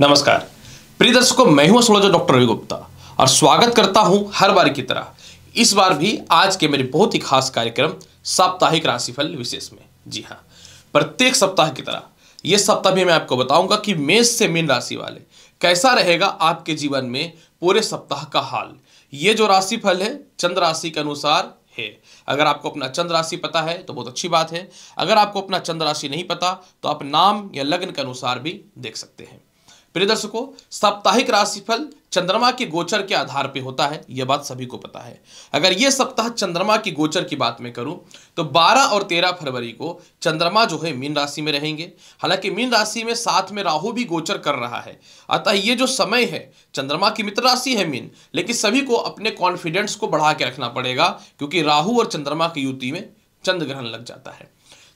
नमस्कार प्रिय दर्शकों, मैं हूं एस्ट्रोलॉजर डॉक्टर रवि गुप्ता और स्वागत करता हूं हर बार की तरह इस बार भी आज के मेरे बहुत ही खास कार्यक्रम साप्ताहिक राशिफल विशेष में। जी हां, प्रत्येक सप्ताह की तरह यह सप्ताह भी मैं आपको बताऊंगा कि मेष से मीन राशि वाले कैसा रहेगा आपके जीवन में पूरे सप्ताह का हाल। ये जो राशिफल है चंद्र राशि के अनुसार है। अगर आपको अपना चंद्र राशि पता है तो बहुत अच्छी बात है। अगर आपको अपना चंद्र राशि नहीं पता तो आप नाम या लग्न के अनुसार भी देख सकते हैं। प्रिय दर्शकों, साप्ताहिक राशिफल चंद्रमा के गोचर के आधार पर होता है, यह बात सभी को पता है। अगर यह सप्ताह चंद्रमा की गोचर की बात मैं करूं तो 12 और 13 फरवरी को चंद्रमा जो है मीन राशि में रहेंगे। हालांकि मीन राशि में साथ में राहु भी गोचर कर रहा है, अतः यह जो समय है, चंद्रमा की मित्र राशि है मीन, लेकिन सभी को अपने कॉन्फिडेंस को बढ़ा के रखना पड़ेगा क्योंकि राहु और चंद्रमा की युति में चंद्र ग्रहण लग जाता है।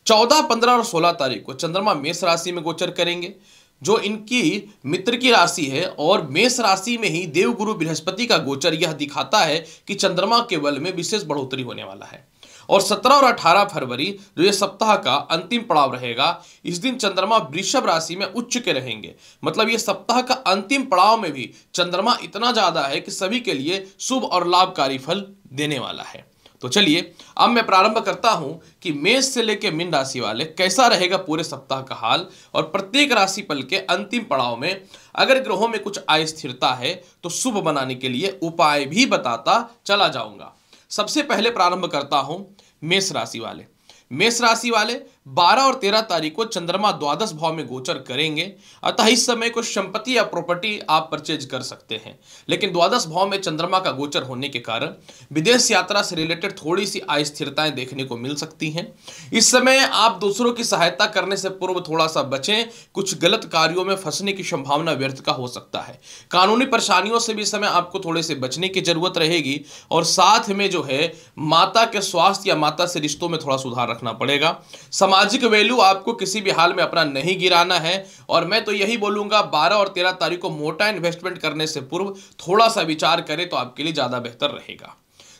14, 15 और 16 तारीख को चंद्रमा मेष राशि में गोचर करेंगे, जो इनकी मित्र की राशि है, और मेष राशि में ही देवगुरु बृहस्पति का गोचर यह दिखाता है कि चंद्रमा के बल में विशेष बढ़ोतरी होने वाला है। और 17 और 18 फरवरी जो ये सप्ताह का अंतिम पड़ाव रहेगा, इस दिन चंद्रमा वृषभ राशि में उच्च के रहेंगे। मतलब ये सप्ताह का अंतिम पड़ाव में भी चंद्रमा इतना ज्यादा है कि सभी के लिए शुभ और लाभकारी फल देने वाला है। तो चलिए अब मैं प्रारंभ करता हूं कि मेष से लेकर मीन राशि वाले कैसा रहेगा पूरे सप्ताह का हाल, और प्रत्येक राशिफल के अंतिम पड़ाव में अगर ग्रहों में कुछ अस्थिरता है तो शुभ बनाने के लिए उपाय भी बताता चला जाऊंगा। सबसे पहले प्रारंभ करता हूं मेष राशि वाले। मेष राशि वाले 12 और 13 तारीख को चंद्रमा द्वादश भाव में गोचर करेंगे, अतः इस समय कुछ संपत्ति या प्रॉपर्टी आप परचेज कर सकते हैं। लेकिन द्वादश भाव में चंद्रमा का गोचर होने के कारण विदेश यात्रा से रिलेटेड थोड़ी सी अस्थिरताएं देखने को मिल सकती हैं। इस समय आप दूसरों की सहायता करने से पूर्व थोड़ा सा बचें, कुछ गलत कार्यों में फंसने की संभावना व्यर्थ का हो सकता है। कानूनी परेशानियों से भी इस समय आपको थोड़े से बचने की जरूरत रहेगी, और साथ में जो है माता के स्वास्थ्य या माता से रिश्तों में थोड़ा सुधार रखना पड़ेगा। सामाजिक वैल्यू आपको किसी भी हाल में अपना नहीं गिराना है, और मैं तो यही बोलूंगा 12 और 13 तारीख को मोटा इन्वेस्टमेंट करने से पूर्व थोड़ा सा विचार करें तो आपके लिए ज्यादा बेहतर रहेगा।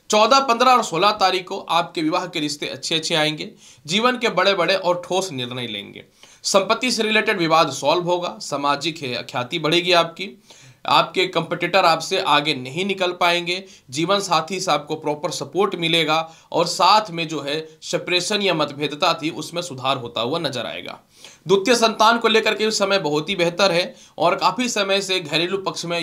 14, 15 और 16 तारीख को आपके विवाह के रिश्ते अच्छे आएंगे। जीवन के बड़े बड़े और ठोस निर्णय लेंगे। संपत्ति से रिलेटेड विवाद सॉल्व होगा। सामाजिक ख्याति बढ़ेगी आपके कंपटीटर आपसे आगे नहीं निकल पाएंगे। जीवन साथी से आपको प्रॉपर सपोर्ट मिलेगा, और साथ में जो है सेपरेशन या मतभेदता थी उसमें सुधार होता हुआ नजर आएगा। द्वितीय संतान को लेकर के समय बहुत ही बेहतर है, और काफी समय से घरेलू पक्ष में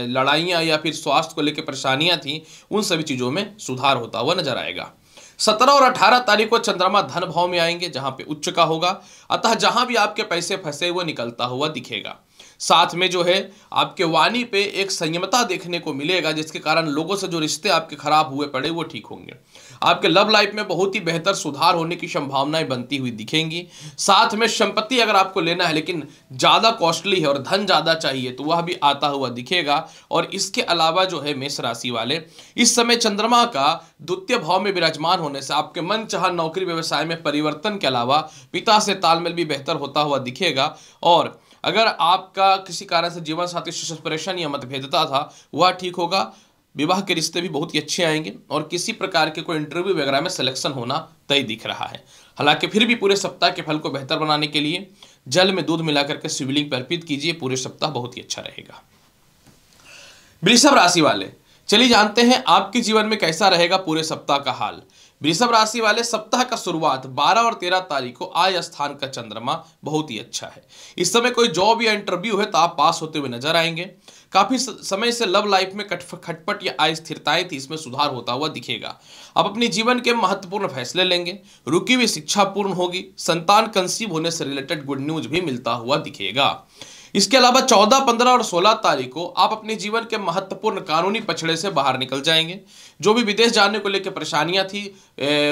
लड़ाइयां या फिर स्वास्थ्य को लेकर परेशानियां थी, उन सभी चीजों में सुधार होता हुआ नजर आएगा। 17 और 18 तारीख को चंद्रमा धन भाव में आएंगे, जहां पे उच्च का होगा, अतः जहां भी आपके पैसे फंसे हुए निकलता हुआ दिखेगा। साथ में जो है आपके वाणी पे एक संयमता देखने को मिलेगा, जिसके कारण लोगों से जो रिश्ते आपके खराब हुए पड़े वो ठीक होंगे। आपके लव लाइफ में बहुत ही बेहतर सुधार होने की संभावनाएं बनती हुई दिखेंगी। साथ में संपत्ति अगर आपको लेना है लेकिन ज्यादा कॉस्टली है और धन ज्यादा चाहिए तो वह भी आता हुआ दिखेगा। और इसके अलावा जो है मेष राशि वाले, इस समय चंद्रमा का द्वितीय भाव में विराजमान होने से आपके मन चाहा नौकरी व्यवसाय में परिवर्तन के अलावा पिता से तालमेल भी बेहतर होता हुआ दिखेगा। और अगर आपका किसी कारण से जीवन साथी से सेपरेशन या मतभेदता था वह ठीक होगा। विवाह के रिश्ते भी बहुत ही अच्छे आएंगे, और किसी प्रकार के कोई इंटरव्यू वगैरह में सिलेक्शन होना तय दिख रहा है। हालांकि फिर भी पूरे सप्ताह के फल को बेहतर बनाने के लिए जल में दूध मिलाकर के शिवलिंग पर अर्पित कीजिए। पूरे सप्ताह बहुत ही अच्छा रहेगा। वृषभ राशि वाले, चलिए जानते हैं आपके जीवन में कैसा रहेगा पूरे सप्ताह का हाल। वृषभ राशि वाले, सप्ताह का शुरुआत 12 और 13 तारीख को आय स्थान का चंद्रमा बहुत ही अच्छा है। इस समय कोई जॉब या इंटरव्यू है तो आप पास होते हुए नजर आएंगे। काफी समय से लव लाइफ में खटपट या अस्थिरताएं थी, इसमें सुधार होता हुआ दिखेगा। आप अपने जीवन के महत्वपूर्ण फैसले लेंगे। रुकी हुई शिक्षा पूर्ण होगी। संतान कंसीव होने से रिलेटेड गुड न्यूज भी मिलता हुआ दिखेगा। इसके अलावा 14, 15 और 16 तारीख को आप अपने जीवन के महत्वपूर्ण कानूनी पछड़े से बाहर निकल जाएंगे। जो भी विदेश जाने को लेकर परेशानियां थी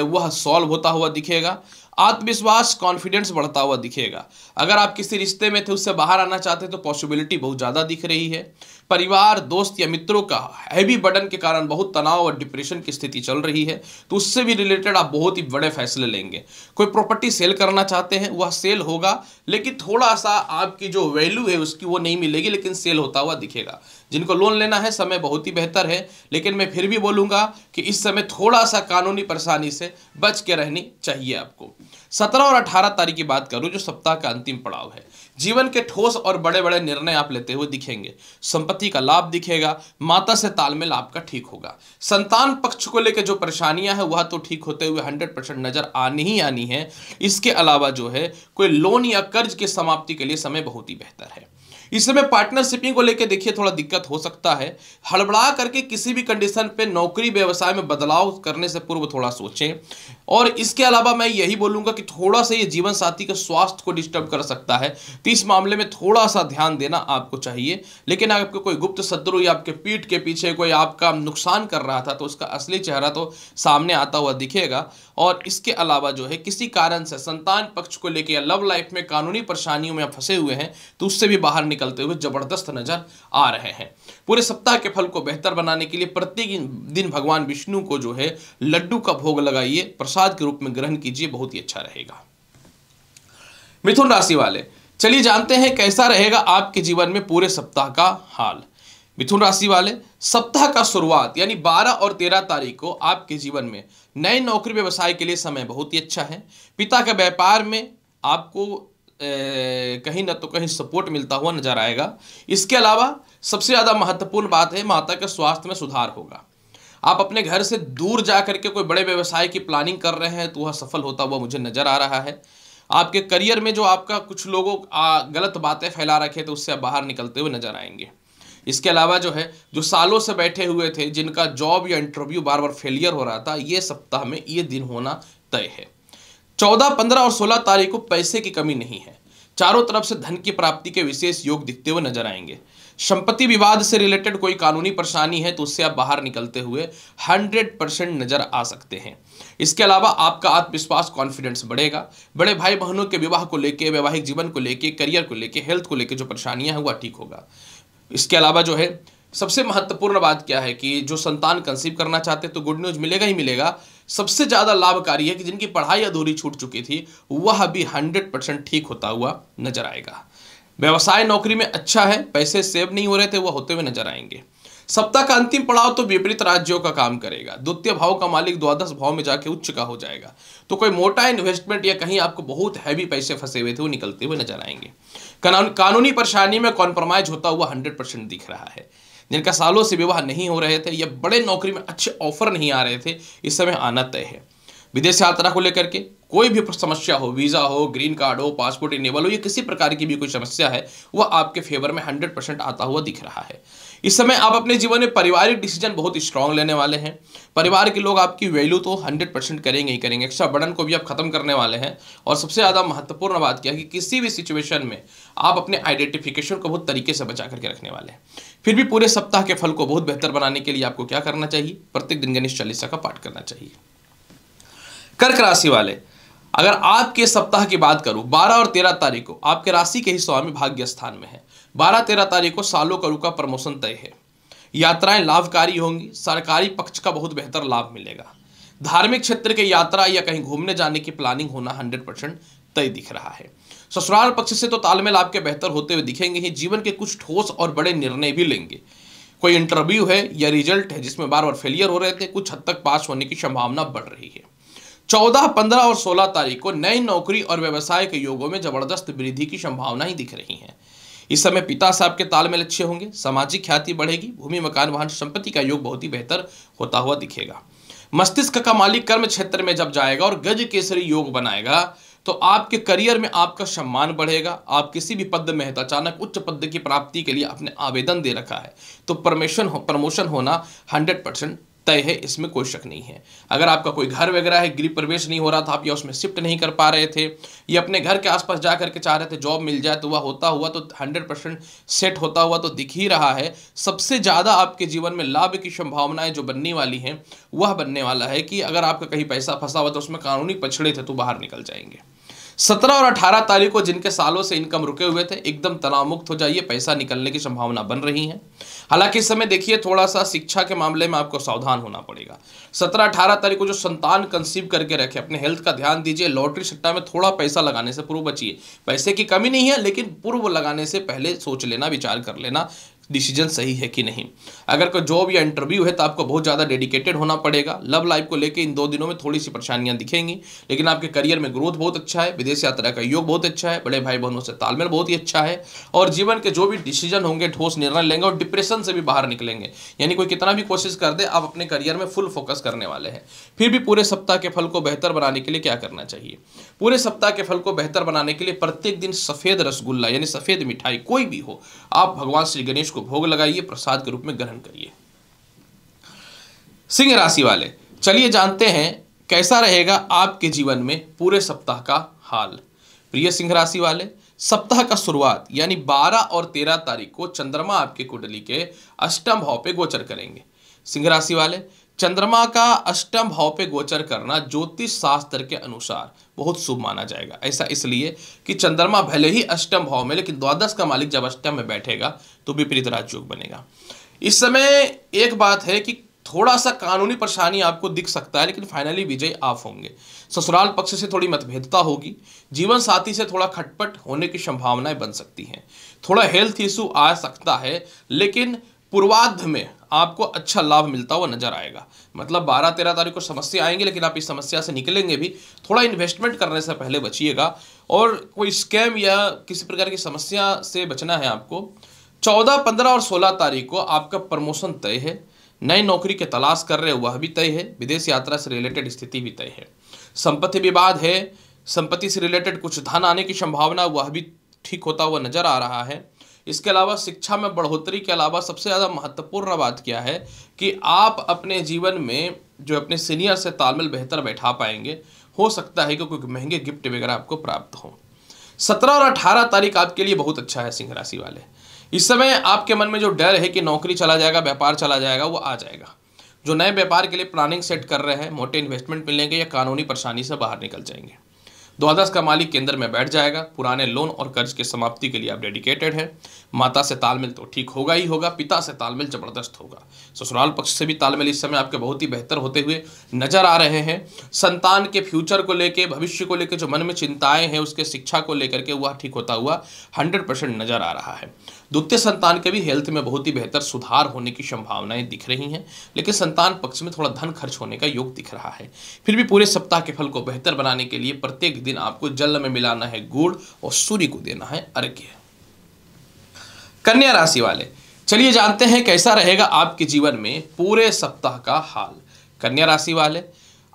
वह सॉल्व होता हुआ दिखेगा। आत्मविश्वास, कॉन्फिडेंस बढ़ता हुआ दिखेगा। अगर आप किसी रिश्ते में थे उससे बाहर आना चाहते तो पॉसिबिलिटी बहुत ज़्यादा दिख रही है। परिवार, दोस्त या मित्रों का हैवी बर्डन के कारण बहुत तनाव और डिप्रेशन की स्थिति चल रही है, तो उससे भी रिलेटेड आप बहुत ही बड़े फैसले लेंगे। कोई प्रॉपर्टी सेल करना चाहते हैं वह सेल होगा, लेकिन थोड़ा सा आपकी जो वैल्यू है उसकी वो नहीं मिलेगी, लेकिन सेल होता हुआ दिखेगा। जिनको लोन लेना है समय बहुत ही बेहतर है, लेकिन मैं फिर भी बोलूंगा कि इस समय थोड़ा सा कानूनी परेशानी से बच के रहनी चाहिए आपको। 17 और 18 तारीख की बात करूं जो सप्ताह का अंतिम पड़ाव है, जीवन के ठोस और बड़े बड़े निर्णय आप लेते हुए दिखेंगे। संपत्ति का लाभ दिखेगा। माता से तालमेल आपका ठीक होगा। संतान पक्ष को लेकर जो परेशानियां हैं वह तो ठीक होते हुए 100% नजर आनी ही आनी है। इसके अलावा जो है कोई लोन या कर्ज की समाप्ति के लिए समय बहुत ही बेहतर है। इस समय पार्टनरशिपिंग को लेकर देखिए थोड़ा दिक्कत हो सकता है। हड़बड़ा करके किसी भी कंडीशन पे नौकरी व्यवसाय में बदलाव करने से पूर्व थोड़ा सोचें। और इसके अलावा मैं यही बोलूंगा कि थोड़ा सा ये जीवन साथी के स्वास्थ्य को डिस्टर्ब कर सकता है, तो इस मामले में थोड़ा सा ध्यान देना आपको चाहिए। लेकिन आपके कोई गुप्त शत्रु या आपके पीठ के पीछे कोई आपका नुकसान कर रहा था तो उसका असली चेहरा तो सामने आता हुआ दिखेगा। और इसके अलावा जो है किसी कारण से संतान पक्ष को लेकर या लव लाइफ में कानूनी परेशानियों में फंसे हुए हैं तो उससे भी बाहर निकलते हुए जबरदस्त नजर आ रहे हैं। पूरे सप्ताह के फल को बेहतर बनाने के लिए प्रत्येक दिन भगवान विष्णु को जो है लड्डू का भोग लगाइए, प्रसाद के रूप में ग्रहण कीजिए, बहुत ही अच्छा रहेगा। मिथुन राशि वाले, चलिए जानते हैं कैसा रहेगा आपके जीवन में पूरे सप्ताह का हाल। मिथुन राशि वाले, सप्ताह का शुरुआत यानी 12 और 13 तारीख को आपके जीवन में नए नौकरी व्यवसाय के लिए समय बहुत ही अच्छा है। पिता के व्यापार में आपको कहीं ना तो कहीं सपोर्ट मिलता हुआ नजर आएगा। इसके अलावा सबसे ज्यादा महत्वपूर्ण बात है माता के स्वास्थ्य में सुधार होगा। आप अपने घर से दूर जा करके कोई बड़े व्यवसाय की प्लानिंग कर रहे हैं तो वह सफल होता हुआ मुझे नजर आ रहा है। आपके करियर में जो आपका कुछ लोगों गलत बातें फैला रखे तो उससे आप बाहर निकलते हुए नजर आएंगे। इसके अलावा जो है जो सालों से बैठे हुए थे, जिनका जॉब या इंटरव्यू बार बार फेलियर हो रहा था, ये सप्ताह में ये दिन होना तय है। 14, 15 और 16 तारीख को पैसे की कमी नहीं है। चारों तरफ से धन की प्राप्ति के विशेष योग दिखते हुए नजर आएंगे। संपत्ति विवाद से रिलेटेड कोई कानूनी परेशानी है तो उससे आप बाहर निकलते हुए 100% नजर आ सकते हैं। इसके अलावा आपका आत्मविश्वास, कॉन्फिडेंस बढ़ेगा। बड़े भाई बहनों के विवाह को लेकर, वैवाहिक जीवन को लेकर, करियर को लेकर, हेल्थ को लेकर जो परेशानियां हैं वह ठीक होगा। इसके अलावा जो है सबसे महत्वपूर्ण बात क्या है कि जो संतान कंसीव करना चाहते हैं तो गुड न्यूज मिलेगा ही मिलेगा। सबसे ज्यादा लाभकारी है कि जिनकी पढ़ाई अधूरी छूट चुकी थी वह भी 100% ठीक होता हुआ नजर आएगा। व्यवसाय नौकरी में अच्छा है, पैसे सेव नहीं हो रहे थे वह होते हुए नजर आएंगे। सप्ताह का अंतिम पड़ाव तो विपरीत राज्यों का काम करेगा। द्वितीय भाव का मालिक द्वादश भाव में जाके उच्च का हो जाएगा, तो कोई मोटा इन्वेस्टमेंट या कहीं आपको बहुत हैवी पैसे फंसे हुए थे वो निकलते हुए नजर आएंगे। कानूनी परेशानी में कॉम्प्रोमाइज होता हुआ 100% दिख रहा है। जिनका सालों से विवाह नहीं हो रहे थे या बड़े नौकरी में अच्छे ऑफर नहीं आ रहे थे, इस समय आना तय है। विदेश यात्रा को लेकर के कोई भी समस्या हो, वीजा हो, ग्रीन कार्ड हो, पासपोर्ट इनेबल हो, या किसी प्रकार की भी कोई समस्या है वह आपके फेवर में 100% आता हुआ दिख रहा है। इस समय आप अपने जीवन में पारिवारिक डिसीजन बहुत स्ट्रांग लेने वाले हैं। परिवार के लोग आपकी वैल्यू तो 100% करेंगे ही करेंगे। एक्स्ट्रा बर्डन को भी आप खत्म करने वाले हैं। और सबसे ज़्यादा महत्वपूर्ण बात क्या है कि किसी भी सिचुएशन में आप अपने आइडेंटिफिकेशन को बहुत तरीके से बचा करके रखने वाले हैं। फिर भी पूरे सप्ताह के फल को बहुत बेहतर बनाने के लिए आपको क्या करना चाहिए? प्रत्येक दिन गणेश चालीसा का पाठ करना चाहिए। कर्क राशि वाले, अगर आपके सप्ताह की बात करूं 12 और 13 तारीख को आपके राशि के ही स्वामी भाग्य स्थान में है। 12-13 तारीख को सालों का रुका प्रमोशन तय है। यात्राएं लाभकारी होंगी। सरकारी पक्ष का बहुत बेहतर लाभ मिलेगा। धार्मिक क्षेत्र के यात्रा या कहीं घूमने जाने की प्लानिंग होना 100% तय दिख रहा है। ससुराल पक्ष से तो तालमेल आपके बेहतर होते हुए दिखेंगे ही। जीवन के कुछ ठोस और बड़े निर्णय भी लेंगे। कोई इंटरव्यू है या रिजल्ट है जिसमें बार बार फेलियर हो रहे थे, कुछ हद तक पास होने की संभावना बढ़ रही है। 14, 15 और 16 तारीख को नई नौकरी और व्यवसाय के योगों में जबरदस्त वृद्धि की संभावना ही दिख रही है। इस समय पिता साहब के तालमेल अच्छे होंगे। सामाजिक ख्याति बढ़ेगी। भूमि, मकान, वाहन, संपत्ति का योग बहुत ही बेहतर होता हुआ दिखेगा। मस्तिष्क का मालिक कर्म क्षेत्र में जब जाएगा और गज केसरी योग बनाएगा तो आपके करियर में आपका सम्मान बढ़ेगा। आप किसी भी पद में है तो अचानक उच्च पद की प्राप्ति के लिए आपने आवेदन दे रखा है तो प्रमोशन होना 100% तय है, इसमें कोई शक नहीं है। अगर आपका कोई घर वगैरह है, गृह प्रवेश नहीं हो रहा था आप या उसमें शिफ्ट नहीं कर पा रहे थे या अपने घर के आसपास जा करके चाह रहे थे जॉब मिल जाए तो वह होता हुआ तो 100% सेट होता हुआ तो दिख ही रहा है। सबसे ज़्यादा आपके जीवन में लाभ की संभावनाएं जो बनने वाली हैं वह बनने वाला है कि अगर आपका कहीं पैसा फंसा हुआ तो उसमें कानूनी पछड़े थे तो बाहर निकल जाएंगे। 17 और 18 तारीख को जिनके सालों से इनकम रुके हुए थे एकदम तनाव मुक्त हो जाइए। पैसा निकलने की संभावना बन रही है। हालांकि इस समय देखिए थोड़ा सा शिक्षा के मामले में आपको सावधान होना पड़ेगा। 17-18 तारीख को जो संतान कंसीव करके रखे अपने हेल्थ का ध्यान दीजिए। लॉटरी सट्टा में थोड़ा पैसा लगाने से पूर्व बचिए। पैसे की कमी नहीं है लेकिन पूर्व लगाने से पहले सोच लेना, विचार कर लेना। डिसीजन सही है कि नहीं। अगर कोई जॉब या इंटरव्यू है तो आपको बहुत ज़्यादा डेडिकेटेड होना पड़ेगा। लव लाइफ को लेके इन 2 दिनों में थोड़ी सी परेशानियां दिखेंगी, लेकिन आपके करियर में ग्रोथ बहुत अच्छा है। विदेश यात्रा का योग बहुत अच्छा है। बड़े भाई बहनों से तालमेल बहुत ही अच्छा है। और जीवन के जो भी डिसीजन होंगे ठोस निर्णय लेंगे और डिप्रेशन से भी बाहर निकलेंगे। यानी कोई कितना भी कोशिश कर दे, आप अपने करियर में फुल फोकस करने वाले हैं। फिर भी पूरे सप्ताह के फल को बेहतर बनाने के लिए क्या करना चाहिए? पूरे सप्ताह के फल को बेहतर बनाने के लिए प्रत्येक दिन सफेद रसगुल्ला यानी सफेद मिठाई कोई भी हो, आप भगवान श्री गणेश को भोग लगाइए, प्रसाद के रूप में ग्रहण करिए। सिंह राशि वाले, चलिए जानते हैं कैसा रहेगा आपके जीवन में पूरे सप्ताह का हाल। प्रिय सिंह राशि वाले, सप्ताह का शुरुआत यानी 12 और 13 तारीख को चंद्रमा आपके कुंडली के अष्टम भाव पे गोचर करेंगे। सिंह राशि वाले, चंद्रमा का अष्टम भाव पे गोचर करना ज्योतिष शास्त्र के अनुसार बहुत शुभ माना जाएगा। ऐसा इसलिए कि चंद्रमा भले ही अष्टम भाव में, लेकिन द्वादश का मालिक जब अष्टम में बैठेगा तो विपरीत राजयोग बनेगा। इस समय एक बात है कि थोड़ा सा कानूनी परेशानी आपको दिख सकता है, लेकिन फाइनली विजय आप होंगे। ससुराल पक्ष से थोड़ी मतभेदता होगी। जीवन साथी से थोड़ा खटपट होने की संभावनाएं बन सकती हैं। थोड़ा हेल्थ इशू आ सकता है, लेकिन पूर्वार्ध में आपको अच्छा लाभ मिलता हुआ नजर आएगा। मतलब 12-13 तारीख को समस्या आएंगी, लेकिन आप इस समस्या से निकलेंगे भी। थोड़ा इन्वेस्टमेंट करने से पहले बचिएगा, और कोई स्कैम या किसी प्रकार की समस्या से बचना है आपको। 14, 15 और 16 तारीख को आपका प्रमोशन तय है। नई नौकरी की तलाश कर रहे हो वह भी तय है। विदेश यात्रा से रिलेटेड स्थिति भी तय है। संपत्ति विवाद है, संपत्ति से रिलेटेड कुछ धन आने की संभावना वह भी ठीक होता हुआ नजर आ रहा है। इसके अलावा शिक्षा में बढ़ोतरी के अलावा सबसे ज़्यादा महत्वपूर्ण बात क्या है कि आप अपने जीवन में जो अपने सीनियर से तालमेल बेहतर बैठा पाएंगे। हो सकता है कि कोई महंगे गिफ्ट वगैरह आपको प्राप्त हो। 17 और 18 तारीख आपके लिए बहुत अच्छा है सिंह राशि वाले। इस समय आपके मन में जो डर है कि नौकरी चला जाएगा, व्यापार चला जाएगा, वो आ जाएगा। जो नए व्यापार के लिए प्लानिंग सेट कर रहे हैं, मोटे इन्वेस्टमेंट मिलेंगे या कानूनी परेशानी से बाहर निकल जाएंगे। द्वादश का मालिक केंद्र में बैठ जाएगा। पुराने लोन और कर्ज की समाप्ति के लिए आप डेडिकेटेड हैं। माता से तालमेल तो ठीक होगा ही होगा, पिता से तालमेल जबरदस्त होगा। ससुराल पक्ष से भी तालमेल इस समय आपके बहुत ही बेहतर होते हुए नजर आ रहे हैं। संतान के फ्यूचर को लेके, भविष्य को लेकर जो मन में चिंताएं हैं, उसके शिक्षा को लेकर के वह ठीक होता हुआ 100% नजर आ रहा है। द्वितीय संतान के भी हेल्थ में बहुत ही बेहतर सुधार होने की संभावनाएं दिख रही हैं, लेकिन संतान पक्ष में थोड़ा धन खर्च होने का योग दिख रहा है। फिर भी पूरे सप्ताह के फल को बेहतर बनाने के लिए प्रत्येक दिन आपको जल में मिलाना है गुड़ और सूर्य को देना है अर्घ्य। कन्या राशि वाले, चलिए जानते हैं कैसा रहेगा आपके जीवन में पूरे सप्ताह का हाल। कन्या राशि वाले,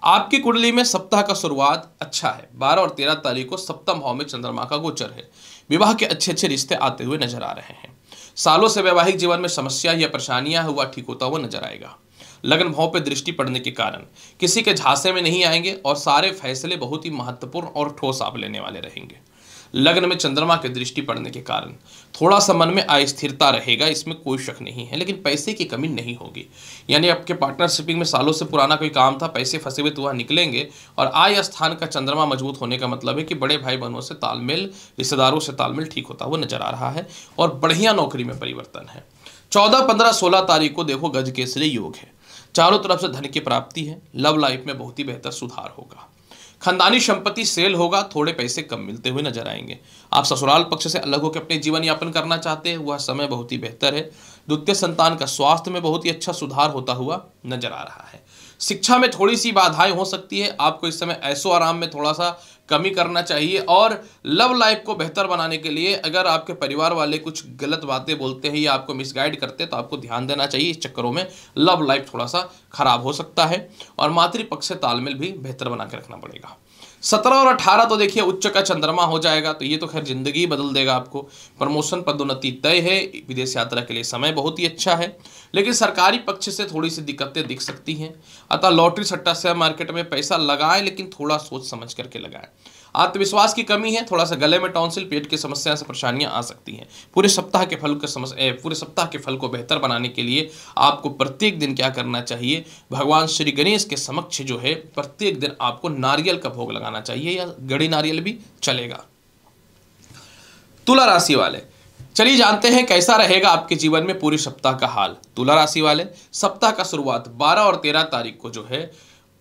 आपकी कुंडली में सप्ताह का शुरुआत अच्छा है। 12 और 13 तारीख को सप्तम भाव में चंद्रमा का गोचर है। विवाह के अच्छे रिश्ते आते हुए नजर आ रहे हैं। सालों से वैवाहिक जीवन में समस्या या परेशानियां हुआ ठीक होता हुआ नजर आएगा। लग्न भाव पर दृष्टि पड़ने के कारण किसी के झांसे में नहीं आएंगे और सारे फैसले बहुत ही महत्वपूर्ण और ठोस आप लेने वाले रहेंगे। लग्न में चंद्रमा की दृष्टि पड़ने के कारण थोड़ा सा मन में अस्थिरता रहेगा, इसमें कोई शक नहीं है, लेकिन पैसे की कमी नहीं होगी। यानी आपके पार्टनरशिपिंग में सालों से पुराना कोई काम था, पैसे फंसे हुए तो वह निकलेंगे। और आय स्थान का चंद्रमा मजबूत होने का मतलब है कि बड़े भाई बहनों से तालमेल, रिश्तेदारों से तालमेल ठीक होता हुआ नजर आ रहा है और बढ़िया नौकरी में परिवर्तन है। 14, 15, 16 तारीख को देखो गज केसरी योग है। चारों तरफ से धन की प्राप्ति है। लव लाइफ में बहुत ही बेहतर सुधार होगा। खानदानी संपत्ति सेल होगा, थोड़े पैसे कम मिलते हुए नजर आएंगे। आप ससुराल पक्ष से अलग होकर अपने जीवन यापन करना चाहते हैं, वह समय बहुत ही बेहतर है। द्वितीय संतान का स्वास्थ्य में बहुत ही अच्छा सुधार होता हुआ नजर आ रहा है। शिक्षा में थोड़ी सी बाधाएं हो सकती है। आपको इस समय ऐशो आराम में थोड़ा सा कमी करना चाहिए। और लव लाइफ को बेहतर बनाने के लिए अगर आपके परिवार वाले कुछ गलत बातें बोलते हैं या आपको मिसगाइड करते हैं तो आपको ध्यान देना चाहिए। इस चक्करों में लव लाइफ थोड़ा सा खराब हो सकता है और मातृपक्ष से तालमेल भी बेहतर बना के रखना पड़ेगा। 17 और 18 तो देखिए उच्च का चंद्रमा हो जाएगा, तो ये तो खैर जिंदगी बदल देगा आपको। प्रमोशन, पदोन्नति तय है। विदेश यात्रा के लिए समय बहुत ही अच्छा है, लेकिन सरकारी पक्ष से थोड़ी सी दिक्कतें दिख सकती हैं। अतः लॉटरी, सट्टा, शेयर मार्केट में पैसा लगाएं, लेकिन थोड़ा सोच समझ करके लगाएं। आत्मविश्वास की कमी है, थोड़ा सा गले में टॉन्सिल, पेट की समस्या से परेशानियां आ सकती हैं। पूरे सप्ताह के फल को बेहतर बनाने के लिए आपको प्रत्येक दिन क्या करना चाहिए? भगवान श्री गणेश के समक्ष जो है प्रत्येक दिन आपको नारियल का भोग लगाना चाहिए, या गड़ी नारियल भी चलेगा। तुला राशि वाले, चलिए जानते हैं कैसा रहेगा आपके जीवन में पूरे सप्ताह का हाल। तुला राशि वाले, सप्ताह का शुरुआत 12 और 13 तारीख को जो है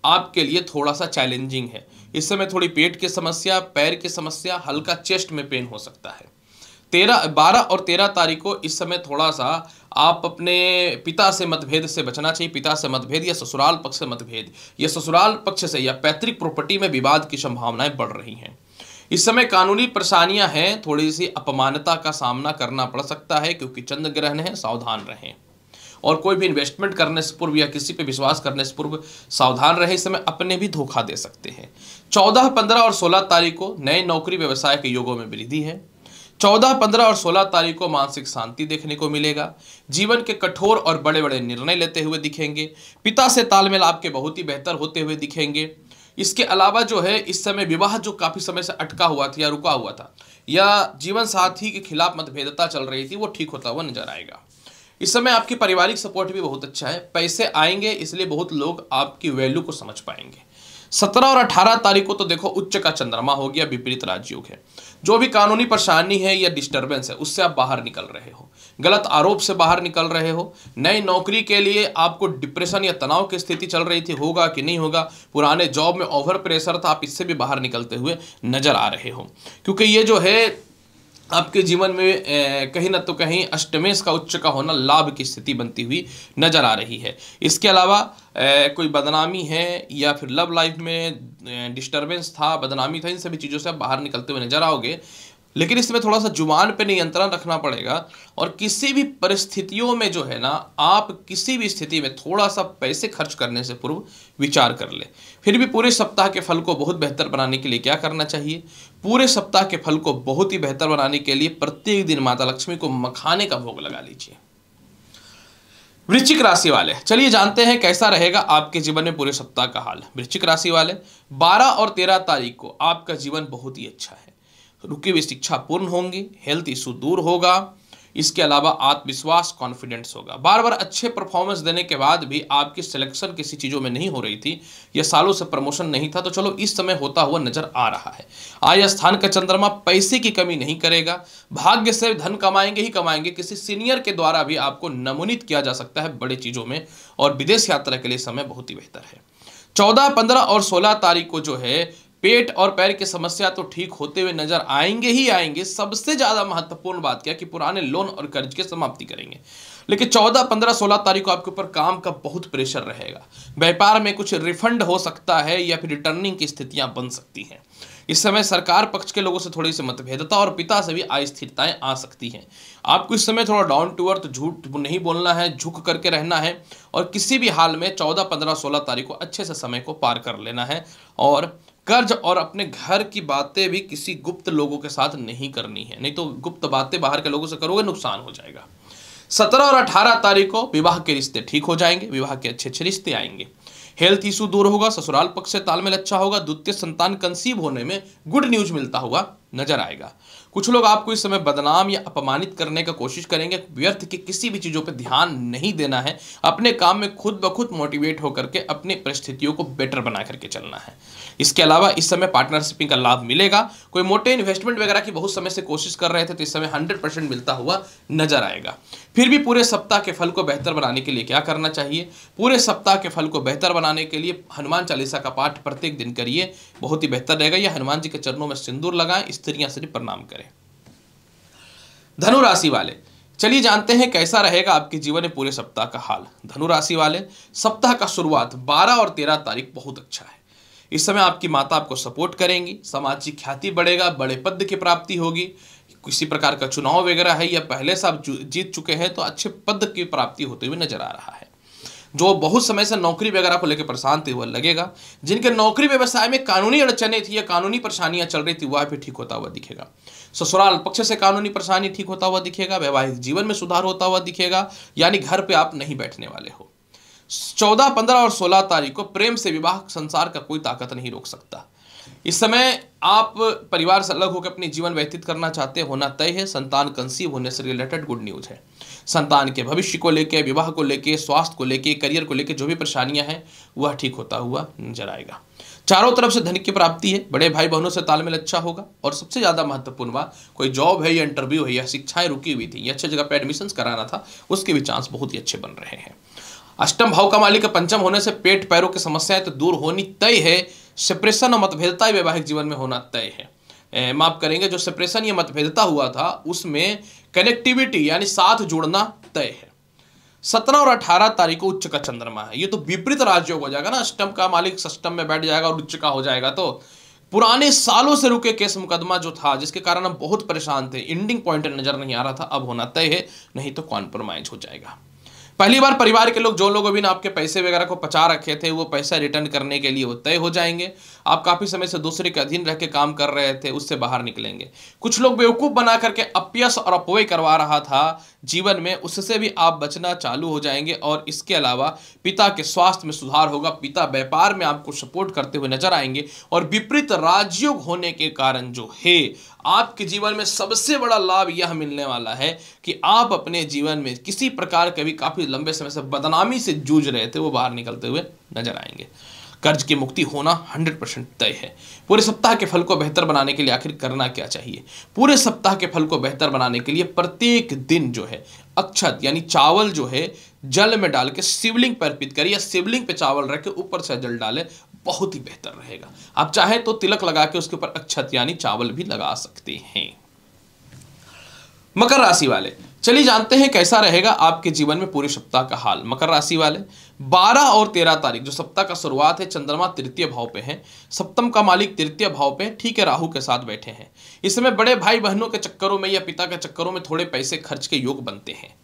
आपके लिए थोड़ा सा चैलेंजिंग है। इस समय थोड़ी पेट की समस्या, पैर की समस्या, हल्का चेस्ट में पेन हो सकता है। 12 और 13 तारीख को इस समय थोड़ा सा आप अपने पिता से मतभेद से बचना चाहिए। पिता से मतभेद या ससुराल पक्ष से मतभेद या ससुराल पक्ष से या पैतृक प्रॉपर्टी में विवाद की संभावनाएं बढ़ रही हैं। इस समय कानूनी परेशानियां हैं, थोड़ी सी अपमानता का सामना करना पड़ सकता है क्योंकि चंद्र ग्रहण है, सावधान रहें। और कोई भी इन्वेस्टमेंट करने से पूर्व या किसी पे विश्वास करने से पूर्व सावधान रहे। इस समय अपने भी धोखा दे सकते हैं। 14, 15 और 16 तारीख को नए नौकरी व्यवसाय के योगों में वृद्धि है। 14, 15 और 16 तारीख को मानसिक शांति देखने को मिलेगा। जीवन के कठोर और बड़े बड़े निर्णय लेते हुए दिखेंगे। पिता से तालमेल आपके बहुत ही बेहतर होते हुए दिखेंगे। इसके अलावा जो है इस समय विवाह जो काफी समय से अटका हुआ था या रुका हुआ था या जीवन साथी के खिलाफ मतभेदता चल रही थी, वो ठीक होता हुआ नजर आएगा। इस समय आपकी पारिवारिक सपोर्ट भी बहुत अच्छा है। पैसे आएंगे, इसलिए बहुत लोग आपकी वैल्यू को समझ पाएंगे। 17 और 18 तारीख को तो देखो उच्च का चंद्रमा हो गया, विपरीत राजयोग है। जो भी कानूनी परेशानी है या डिस्टर्बेंस है उससे आप बाहर निकल रहे हो, गलत आरोप से बाहर निकल रहे हो। नई नौकरी के लिए आपको डिप्रेशन या तनाव की स्थिति चल रही थी, होगा कि नहीं होगा। पुराने जॉब में ओवर प्रेशर था, आप इससे भी बाहर निकलते हुए नजर आ रहे हो, क्योंकि ये जो है आपके जीवन में कहीं ना तो कहीं अष्टमेश का उच्च का होना लाभ की स्थिति बनती हुई नजर आ रही है। इसके अलावा कोई बदनामी है या फिर लव लाइफ में डिस्टर्बेंस था, बदनामी था, इन सभी चीज़ों से आप बाहर निकलते हुए नजर आओगे। लेकिन इसमें थोड़ा सा जुबान पे नियंत्रण रखना पड़ेगा और किसी भी परिस्थितियों में जो है ना, आप किसी भी स्थिति में थोड़ा सा पैसे खर्च करने से पूर्व विचार कर ले। फिर भी पूरे सप्ताह के फल को बहुत बेहतर बनाने के लिए क्या करना चाहिए? पूरे सप्ताह के फल को बहुत ही बेहतर बनाने के लिए प्रत्येक दिन माता लक्ष्मी को मखाने का भोग लगा लीजिए। वृश्चिक राशि वाले, चलिए जानते हैं कैसा रहेगा आपके जीवन में पूरे सप्ताह का हाल। वृश्चिक राशि वाले, 12 और 13 तारीख को आपका जीवन बहुत ही अच्छा है। रुकी हुई शिक्षा पूर्ण होंगी, हेल्थ इशू दूर होगा। इसके अलावा आत्मविश्वास, कॉन्फिडेंस होगा। बार बार अच्छे परफॉर्मेंस देने के बाद भी आपकी सिलेक्शन किसी चीज़ों में नहीं हो रही थी या सालों से प्रमोशन नहीं था, तो चलो इस समय होता हुआ नजर आ रहा है। आय स्थान का चंद्रमा पैसे की कमी नहीं करेगा, भाग्य से धन कमाएंगे ही कमाएंगे। किसी सीनियर के द्वारा भी आपको नमोनित किया जा सकता है बड़े चीज़ों में, और विदेश यात्रा के लिए समय बहुत ही बेहतर है। 14, 15 और 16 तारीख को जो है पेट और पैर की समस्या तो ठीक होते हुए नजर आएंगे ही आएंगे। सबसे ज्यादा महत्वपूर्ण बात क्या कि पुराने लोन और कर्ज की समाप्ति करेंगे। लेकिन 14, 15, 16 तारीख को आपके ऊपर काम का बहुत प्रेशर रहेगा। व्यापार में कुछ रिफंड हो सकता है या फिर रिटर्निंग की स्थितियां बन सकती हैं। इस समय सरकार पक्ष के लोगों से थोड़ी सी मतभेदता और पिता से भी अस्थिरताएं आ सकती हैं। आपको इस समय थोड़ा डाउन टू अर्थ, झूठ नहीं बोलना है, झुक करके रहना है और किसी भी हाल में 14, 15, 16 तारीख को अच्छे से समय को पार कर लेना है। और कर्ज और अपने घर की बातें भी किसी गुप्त लोगों के साथ नहीं करनी है, नहीं तो गुप्त बातें बाहर के लोगों से करोगे नुकसान हो जाएगा। 17 और 18 तारीख को विवाह के रिश्ते ठीक हो जाएंगे, विवाह के अच्छे अच्छे रिश्ते आएंगे। हेल्थ इशू दूर होगा, ससुराल पक्ष से तालमेल अच्छा होगा, द्वितीय संतान कंसीव होने में गुड न्यूज मिलता हुआ नजर आएगा। कुछ लोग आपको इस समय बदनाम या अपमानित करने का कोशिश करेंगे। व्यर्थ की किसी भी चीजों पर ध्यान नहीं देना है, अपने काम में खुद ब खुद मोटिवेट होकर के अपनी परिस्थितियों को बेटर बना करके चलना है। इसके अलावा इस समय पार्टनरशिपिंग का लाभ मिलेगा। कोई मोटे इन्वेस्टमेंट वगैरह की बहुत समय से कोशिश कर रहे थे तो इस समय 100% मिलता हुआ नजर आएगा। फिर भी पूरे सप्ताह के फल को बेहतर बनाने के लिए क्या करना चाहिए? पूरे सप्ताह के फल को बेहतर बनाने के लिए हनुमान चालीसा का पाठ प्रत्येक दिन करिए, बहुत ही बेहतर रहेगा। या हनुमान जी के चरणों में सिंदूर लगाएं, स्त्रियां सिर्फ प्रणाम करें। धनु राशि वाले, चलिए जानते हैं कैसा रहेगा आपके जीवन में पूरे सप्ताह का हाल। धनु राशि वाले, सप्ताह का शुरुआत 12 और 13 तारीख बहुत अच्छा है। इस समय आपकी माता आपको सपोर्ट करेंगी, सामाजिक ख्याति बढ़ेगा, बड़े पद की प्राप्ति होगी। किसी प्रकार का चुनाव वगैरह है या पहले से आप जीत चुके हैं तो अच्छे पद की प्राप्ति होते हुए नजर आ रहा है। जो बहुत समय से नौकरी वगैरह को लेकर परेशान थे वह लगेगा। जिनके नौकरी व्यवसाय में कानूनी अड़चने थी या कानूनी परेशानियां चल रही थी वह भी ठीक होता हुआ दिखेगा। ससुराल पक्ष से कानूनी परेशानी ठीक होता हुआ दिखेगा। वैवाहिक जीवन में सुधार होता हुआ दिखेगा, यानी घर पे आप नहीं बैठने वाले हो। 14, 15 और 16 तारीख को प्रेम से विवाह संसार का कोई ताकत नहीं रोक सकता। इस समय आप परिवार से अलग होकर अपनी जीवन व्यतीत करना चाहते होना तय है। संतान कंसीव होने से रिलेटेड गुड न्यूज है। संतान के भविष्य को लेके, विवाह को लेके, स्वास्थ्य को लेके, करियर को लेके जो भी परेशानियां हैं वह ठीक होता हुआ नजर आएगा। चारों तरफ से धन की प्राप्ति है, बड़े भाई बहनों से तालमेल अच्छा होगा। और सबसे ज्यादा महत्वपूर्ण बात, कोई जॉब है या इंटरव्यू है या शिक्षाएं रुकी हुई थी या अच्छी जगह पे एडमिशन कराना था, उसके भी चांस बहुत ही अच्छे बन रहे हैं। अष्टम भाव का मालिक पंचम होने से पेट पैरों की समस्याएं तो दूर होनी तय है। सेपरेशन और मतभेदता वैवाहिक जीवन में होना तय है। माफ करेंगे, जो सेपरेशन या मतभेदता हुआ था उसमें कनेक्टिविटी यानी साथ जुड़ना तय है। 17 और 18 तारीख को उच्च का चंद्रमा है। ये तो विपरीत राजयोग हो जाएगा ना, अष्टम का मालिक षष्टम में बैठ जाएगा और उच्च का हो जाएगा, तो पुराने सालों से रुके केस मुकदमा जो था जिसके कारण हम बहुत परेशान थे, एंडिंग पॉइंट नजर नहीं आ रहा था, अब होना तय है, नहीं तो कॉम्प्रोमाइज हो जाएगा। पहली बार परिवार के लोग, जो लोग अभी ना आपके पैसे वगैरह को पचा रखे थे, वो पैसा रिटर्न करने के लिए वो तय हो जाएंगे। आप काफी समय से दूसरे के अधीन रह के काम कर रहे थे, उससे बाहर निकलेंगे। कुछ लोग बेवकूफ बना करके अपयश और अपव्यय करवा रहा था जीवन में, उससे भी आप बचना चालू हो जाएंगे। और इसके अलावा पिता के स्वास्थ्य में सुधार होगा, पिता व्यापार में आपको सपोर्ट करते हुए नजर आएंगे। और विपरीत राजयोग होने के कारण जो है आपके जीवन में सबसे बड़ा लाभ यह मिलने वाला है कि आप अपने जीवन में किसी प्रकार के भी काफी लंबे समय से बदनामी से जूझ रहे थे, वो बाहर निकलते हुए नजर आएंगे। कर्ज की मुक्ति होना 100% तय है। पूरे सप्ताह के फल को बेहतर बनाने के लिए आखिर करना क्या चाहिए? पूरे सप्ताह के फल को बेहतर बनाने के लिए प्रत्येक दिन जो है अक्षत यानी चावल जो है जल में डाल के शिवलिंग पर अर्पित करिए, या शिवलिंग पे चावल रख के ऊपर से जल डाले, बहुत ही बेहतर रहेगा। आप चाहे तो तिलक लगा के उसके ऊपर अक्षत यानी चावल भी लगा सकते हैं। मकर राशि वाले, चलिए जानते हैं कैसा रहेगा आपके जीवन में पूरे सप्ताह का हाल। मकर राशि वाले, 12 और 13 तारीख जो सप्ताह का शुरुआत है, चंद्रमा तृतीय भाव पे है, सप्तम का मालिक तृतीय भाव पे ठीक है, राहु के साथ बैठे हैं। इस समय बड़े भाई बहनों के चक्करों में या पिता के चक्करों में थोड़े पैसे खर्च के योग बनते हैं।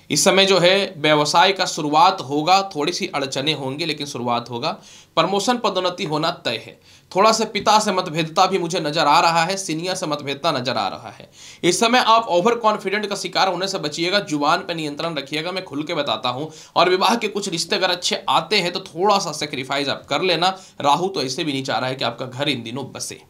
इस समय जो है व्यवसाय का शुरुआत होगा, थोड़ी सी अड़चने होंगी लेकिन शुरुआत होगा। प्रमोशन पदोन्नति होना तय है। थोड़ा सा पिता से मतभेदता भी मुझे नजर आ रहा है, सीनियर से मतभेदता नजर आ रहा है। इस समय आप ओवर कॉन्फिडेंट का शिकार होने से बचिएगा, जुबान पर नियंत्रण रखिएगा, मैं खुल के बताता हूं। और विवाह के कुछ रिश्ते अगर अच्छे आते हैं तो थोड़ा सा सेक्रीफाइस आप कर लेना। राहु तो ऐसे भी नहीं चाह रहा है कि आपका घर इन दिनों बसे।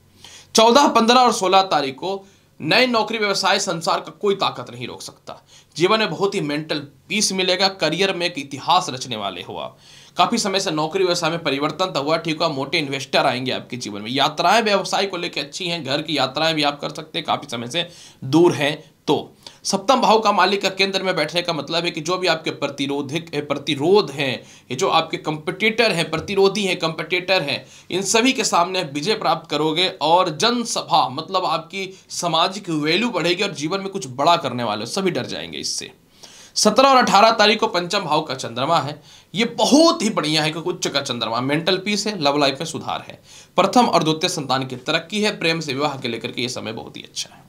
14, 15 और 16 तारीख को नए नौकरी व्यवसाय संसार का कोई ताकत नहीं रोक सकता। जीवन में बहुत ही मेंटल पीस मिलेगा, करियर में एक इतिहास रचने वाले हो आप। काफी समय से नौकरी व्यवसाय में परिवर्तन तो हुआ, ठीक हुआ, मोटे इन्वेस्टर आएंगे आपके जीवन में। यात्राएं व्यवसाय को लेकर अच्छी हैं, घर की यात्राएं भी आप कर सकते हैं, काफी समय से दूर हैं तो। सप्तम भाव का मालिक का केंद्र में बैठने का मतलब है कि जो भी आपके प्रतिरोध हैं, ये जो आपके कंपटीटर हैं, प्रतिरोधी हैं, कंपटीटर हैं, इन सभी के सामने विजय प्राप्त करोगे। और जनसभा मतलब आपकी सामाजिक वैल्यू बढ़ेगी और जीवन में कुछ बड़ा करने वाले सभी डर जाएंगे इससे। 17 और 18 तारीख को पंचम भाव का चंद्रमा है। ये बहुत ही बढ़िया है क्योंकि उच्च का चंद्रमा, मेंटल पीस है, लव लाइफ में सुधार है, प्रथम और द्वितीय संतान की तरक्की है, प्रेम से विवाह के लेकर के ये समय बहुत ही अच्छा है।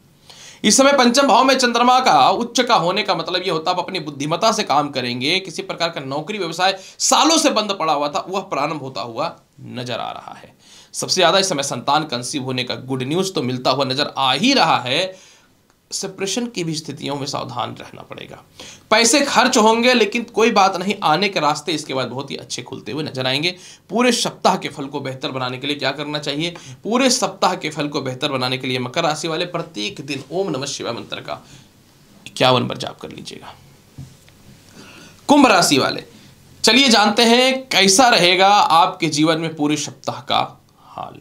इस समय पंचम भाव में चंद्रमा का उच्च का होने का मतलब यह होता है आप अपनी बुद्धिमत्ता से काम करेंगे। किसी प्रकार का नौकरी व्यवसाय सालों से बंद पड़ा हुआ था, वह प्रारंभ होता हुआ नजर आ रहा है। सबसे ज्यादा इस समय संतान कंसीव होने का गुड न्यूज तो मिलता हुआ नजर आ ही रहा है। सेपरेशन की भी स्थितियों में सावधान रहना पड़ेगा। पैसे खर्च होंगे लेकिन कोई बात नहीं, आने के रास्ते इसके बाद बहुत ही अच्छे खुलते हुए नजर आएंगे। पूरे सप्ताह के फल को बेहतर बनाने के लिए क्या करना चाहिए? पूरे सप्ताह के फल को बेहतर बनाने के लिए मकर राशि वाले प्रत्येक दिन ओम नमः शिवाय मंत्र का 51 बार जाप कर लीजिएगा। कुंभ राशि वाले, चलिए जानते हैं कैसा रहेगा आपके जीवन में पूरे सप्ताह का हाल।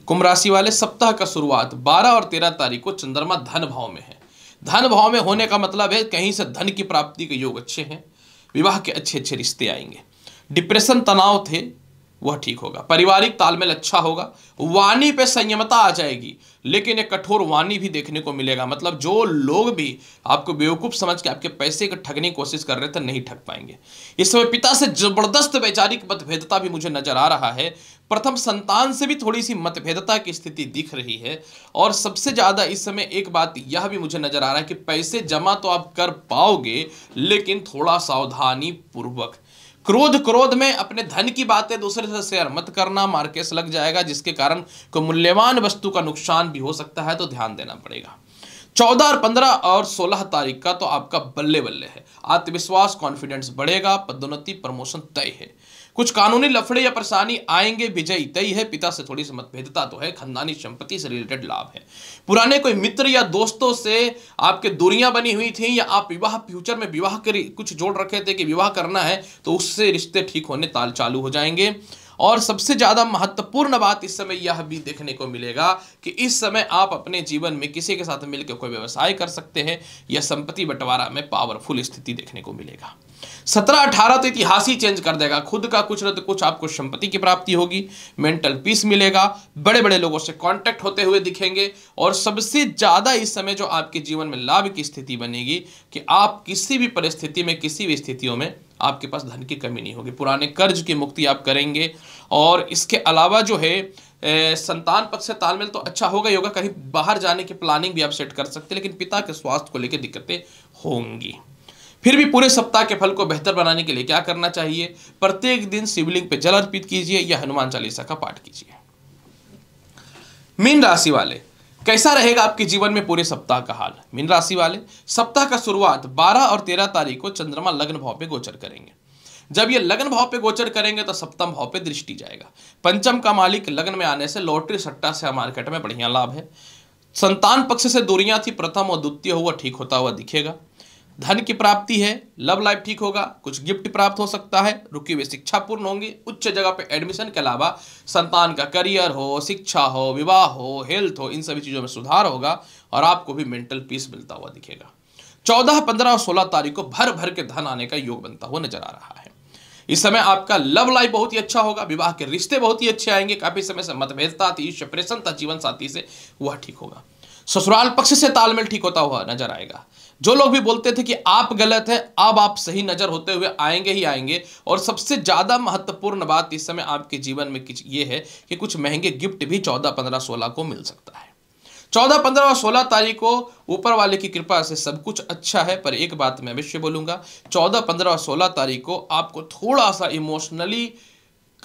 कुंभ राशि वाले, सप्ताह का शुरुआत 12 और 13 तारीख को चंद्रमा धन भाव में है। धन भाव में होने का मतलब है कहीं से धन की प्राप्ति के योग अच्छे हैं, विवाह के अच्छे अच्छे रिश्ते आएंगे, डिप्रेशन तनाव थे वह ठीक होगा, पारिवारिक तालमेल अच्छा होगा, वाणी पे संयमता आ जाएगी लेकिन एक कठोर वाणी भी देखने को मिलेगा। मतलब जो लोग भी आपको बेवकूफ समझ के आपके पैसे को ठगने की कोशिश कर रहे थे नहीं ठग पाएंगे। इस समय पिता से जबरदस्त वैचारिक मतभेदता भी मुझे नजर आ रहा है। प्रथम संतान से भी थोड़ी सी मतभेदता की स्थिति दिख रही है। और सबसे ज्यादा इस समय एक बात यह भी मुझे नजर आ रहा है कि पैसे जमा तो आप कर पाओगे लेकिन थोड़ा सावधानी पूर्वक। क्रोध में अपने धन की बातें दूसरे से शेयर मत करना, मार्केट लग जाएगा जिसके कारण कोई मूल्यवान वस्तु का नुकसान भी हो सकता है, तो ध्यान देना पड़ेगा। 14 और 15 और 16 तारीख का तो आपका बल्ले बल्ले है। आत्मविश्वास कॉन्फिडेंस बढ़ेगा, पदोन्नति प्रमोशन तय है। कुछ कानूनी लफड़े या परेशानी आएंगे, विजय तय है। पिता से थोड़ी सी मतभेदता तो है, खानदानी संपत्ति से रिलेटेड लाभ है। पुराने कोई मित्र या दोस्तों से आपके दूरियां बनी हुई थी या आप विवाह फ्यूचर में विवाह कर कुछ जोड़ रखे थे कि विवाह करना है, तो उससे रिश्ते ठीक होने ताल चालू हो जाएंगे। और सबसे ज्यादा महत्वपूर्ण बात इस समय यह भी देखने को मिलेगा कि इस समय आप अपने जीवन में किसी के साथ मिलकर कोई व्यवसाय कर सकते हैं या संपत्ति बंटवारा में पावरफुल स्थिति देखने को मिलेगा। 17-18 तो इतिहास ही चेंज कर देगा। खुद का कुछ न तो कुछ आपको संपत्ति की प्राप्ति होगी, मेंटल पीस मिलेगा, बड़े बड़े लोगों से कांटेक्ट होते हुए दिखेंगे, और सबसे ज्यादा इस समय जो आपके जीवन में लाभ की स्थिति बनेगी कि आप किसी भी परिस्थिति में, किसी भी स्थितियों में आपके पास धन की कमी नहीं होगी। पुराने कर्ज की मुक्ति आप करेंगे। और इसके अलावा जो है संतान पक्ष से तालमेल तो अच्छा होगा ही होगा। कहीं बाहर जाने की प्लानिंग भी आप सेट कर सकते हैं, लेकिन पिता के स्वास्थ्य को लेकर दिक्कतें होंगी। फिर भी पूरे सप्ताह के फल को बेहतर बनाने के लिए क्या करना चाहिए? प्रत्येक दिन शिवलिंग पे जल अर्पित कीजिए या हनुमान चालीसा का पाठ कीजिए। मीन राशि वाले, कैसा रहेगा आपके जीवन में पूरे सप्ताह का हाल? मीन राशि वाले, सप्ताह का शुरुआत 12 और 13 तारीख को चंद्रमा लग्न भाव पे गोचर करेंगे। जब ये लग्न भाव पे गोचर करेंगे तो सप्तम भाव पे दृष्टि जाएगा। पंचम का मालिक लग्न में आने से लॉटरी सट्टा से मार्केट में बढ़िया लाभ है। संतान पक्ष से दूरियां थी, प्रथम और द्वितीय हुआ ठीक होता हुआ दिखेगा। धन की प्राप्ति है, लव लाइफ ठीक होगा, कुछ गिफ्ट प्राप्त हो सकता है, रुकी हुई शिक्षा पूर्ण होंगी, उच्च जगह पे एडमिशन के अलावा संतान का करियर हो, शिक्षा हो, विवाह हो, हेल्थ हो, इन सभी चीजों में सुधार होगा और आपको भी मेंटल पीस मिलता हुआ दिखेगा। 14, 15 और 16 तारीख को भर भर के धन आने का योग बनता हुआ नजर आ रहा है। इस समय आपका लव लाइफ बहुत ही अच्छा होगा, विवाह के रिश्ते बहुत ही अच्छे आएंगे। काफी समय से मतभेदता थी, सेपरेशन था जीवन साथी से, वह ठीक होगा। ससुराल पक्ष से तालमेल ठीक होता हुआ नजर आएगा। जो लोग भी बोलते थे कि आप गलत है, अब आप सही नजर होते हुए आएंगे ही आएंगे। और सबसे ज्यादा महत्वपूर्ण बात इस समय आपके जीवन में ये है कि कुछ महंगे गिफ्ट भी 14, 15, 16 को मिल सकता है। 14, 15 और 16 तारीख को ऊपर वाले की कृपा से सब कुछ अच्छा है। पर एक बात मैं अवश्य बोलूंगा, 14, 15 और 16 तारीख को आपको थोड़ा सा इमोशनली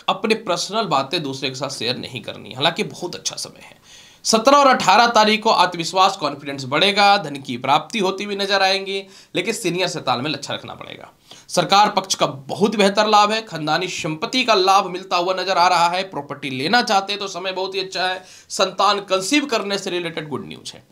अपने पर्सनल बातें दूसरे के साथ शेयर नहीं करनी, हालांकि बहुत अच्छा समय है। 17 और 18 तारीख को आत्मविश्वास, कॉन्फिडेंस बढ़ेगा, धन की प्राप्ति होती हुई नजर आएंगी, लेकिन सीनियर से तालमेल अच्छा रखना पड़ेगा। सरकार पक्ष का बहुत बेहतर लाभ है, खानदानी संपत्ति का लाभ मिलता हुआ नजर आ रहा है। प्रॉपर्टी लेना चाहते हैं तो समय बहुत ही अच्छा है। संतान कंसीव करने से रिलेटेड गुड न्यूज है।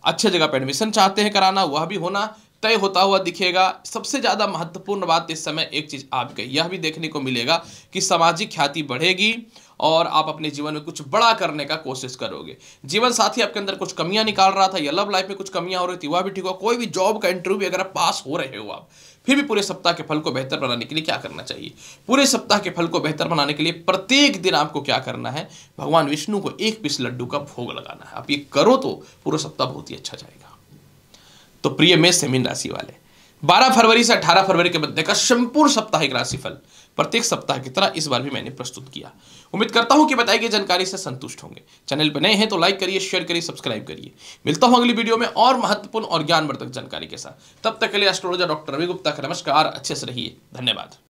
अच्छे जगह पर एडमिशन चाहते हैं कराना, वह भी होना तय होता हुआ दिखेगा। सबसे ज्यादा महत्वपूर्ण बात इस समय एक चीज आपके यह भी देखने को मिलेगा कि सामाजिक ख्याति बढ़ेगी और आप अपने जीवन में कुछ बड़ा करने का कोशिश करोगे। जीवन साथी आपके अंदर कुछ कमियां निकाल रहा था या लव लाइफ में कुछ कमियां हो रही थी, वह भी ठीक हो। कोई भी जॉब का इंटरव्यू अगर पास हो रहे हो आप, फिर भी पूरे सप्ताह के फल को बेहतर बनाने के लिए क्या करना चाहिए? पूरे सप्ताह के फल को बेहतर बनाने के लिए प्रत्येक दिन आपको क्या करना है? भगवान विष्णु को 1 पीस लड्डू का भोग लगाना है। आप ये करो तो पूरा सप्ताह बहुत ही अच्छा जाएगा। तो प्रिय मेष से मीन राशि वाले, 12 फरवरी से 18 फरवरी के मध्य का संपूर्ण साप्ताहिक राशिफल प्रत्येक सप्ताह की तरह इस बार भी मैंने प्रस्तुत किया। उम्मीद करता हूं कि बताई गई जानकारी से संतुष्ट होंगे। चैनल पर नए हैं तो लाइक करिए, शेयर करिए, सब्सक्राइब करिए। मिलता हूं अगली वीडियो में और महत्वपूर्ण और ज्ञानवर्धक जानकारी के साथ। तब तक के लिए एस्ट्रोलॉजर डॉक्टर रवि गुप्ता का नमस्कार। अच्छे से रहिए। धन्यवाद।